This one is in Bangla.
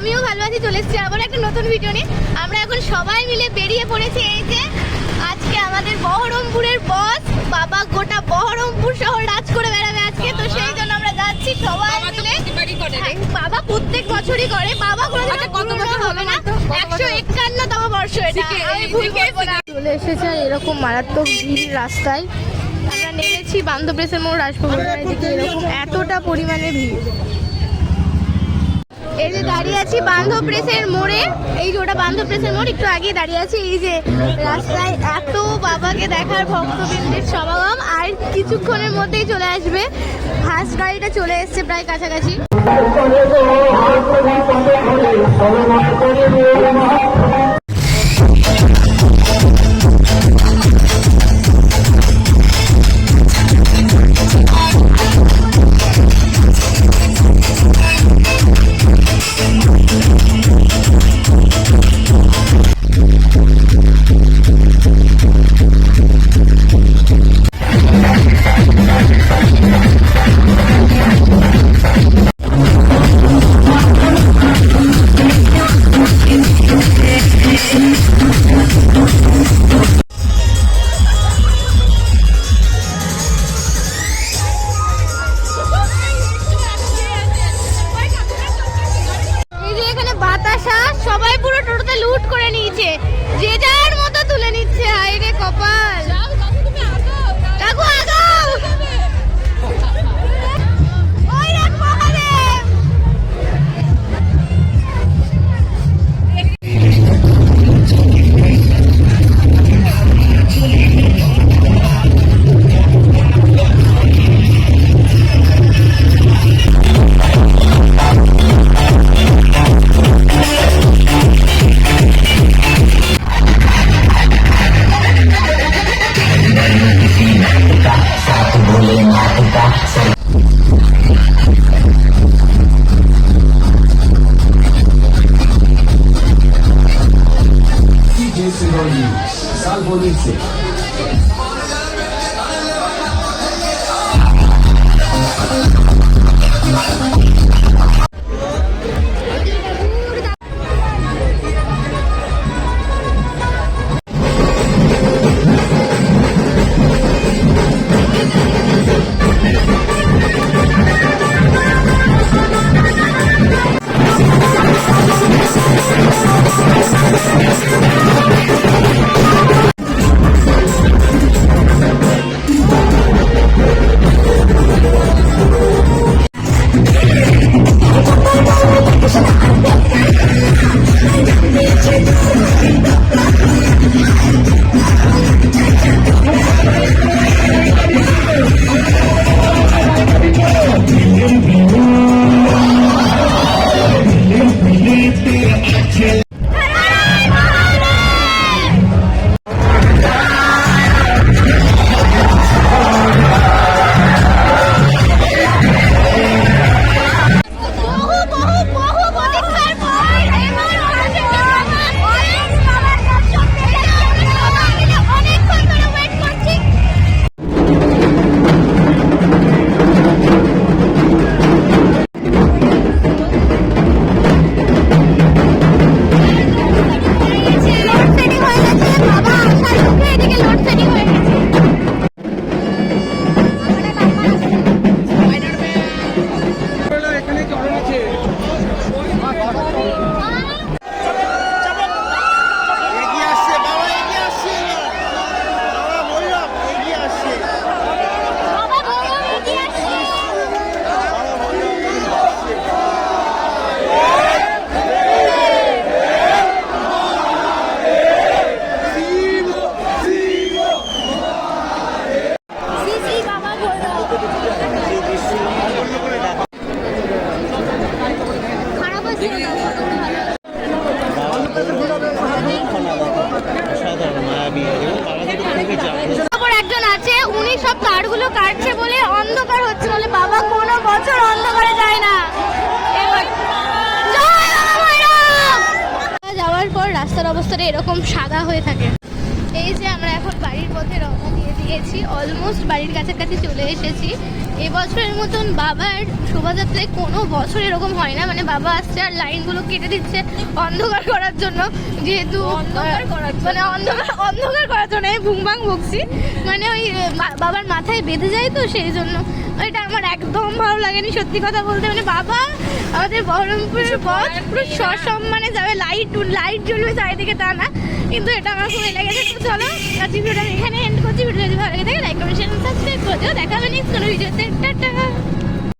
আমিও ভালো আছি, চলে এসেছি আবার একটা নতুন ভিডিও নিয়ে। আমরা এখন সবাই মিলে বেরিয়ে পড়েছি। এই যে আজকে আমাদের বহরমপুরের বস বাবা গোটা বহরমপুর শহর রাজ করে বেড়াবে আজকে, তো সেই জন্য আমরা যাচ্ছি সবাই মিলে। বাবা প্রত্যেক বছরই করে, বাবা কোনো কত বছর হবে না, 151তম বর্ষ এটা, আমি ভুল বলবো না। চলে এসেছে এরকম মারাত্মক ভিড় রাস্তায়। আমরা নেমেছি বান্ধব প্রেসের মোড় রাজভবন, এরকম এতটা পরিমাণে ভিড়। এই যে দাঁড়িয়ে আছি বান্ধব প্রেসের মোড়ে, এই যে ওটা বান্ধব প্রেসের মোড়, একটু আগে দাঁড়িয়ে আছি। এই যে রাস্তায় এত বাবাকে দেখার ভক্তবৃন্দের সমাগম, আর কিছুক্ষণের মধ্যেই চলে আসবে। ফার্স্ট গাড়িটা চলে এসছে প্রায় কাছাকাছি। সবাই পুরো টোটোতে লুট করে নিয়েছে, যে যার মতো তুলে নিচ্ছে। হায় রে কপাল। কাকু আগাও। ওই রে মহাদেব। Salvonice. একজন আছে, উনি সব কার্ডগুলো কাটছে বলে অন্ধকার হচ্ছে, বলে বাবা কোনো বছর অন্ধকারে যায় না। যাওয়ার পর রাস্তার অবস্থাটা এরকম সাদা হয়ে থাকে। এই যে আমরা এখন বাড়ির পথে রওনা দিয়ে দিয়েছি, অলমোস্ট বাড়ির কাছাকাছি চলে এসেছি। এবছরের মতন বাবার শোভাযাত্রায় কোনো বছর এরকম হয় না, মানে বাবা আসছে আর লাইনগুলো কেটে দিচ্ছে অন্ধকার করার জন্য, যেহেতু মানে অন্ধকার করার জন্য আমি ভুংভাং বকছি, মানে ওই বাবার মাথায় বেঁধে যায় তো সেই জন্য। এটা আমার একদম ভালো লাগেনি সত্যি কথা বলতে, মানে বাবা আমাদের বহরমপুরের পথ পুরো সসম্মানে যাবে, লাইট জ্বলবে চারিদিকে তা না, কিন্তু এটা আমার খুব লেগেছে। তো চলো আজকে ভিডিওটা আমি এখানে এন্ড করছি। ভিডিও যদি ভালো লেগে থাকে লাইক কমেন্ট শেয়ার সাবস্ক্রাইব করে দিও। দেখা হবে নেক্সট কোনো ভিডিওতে। টাটা।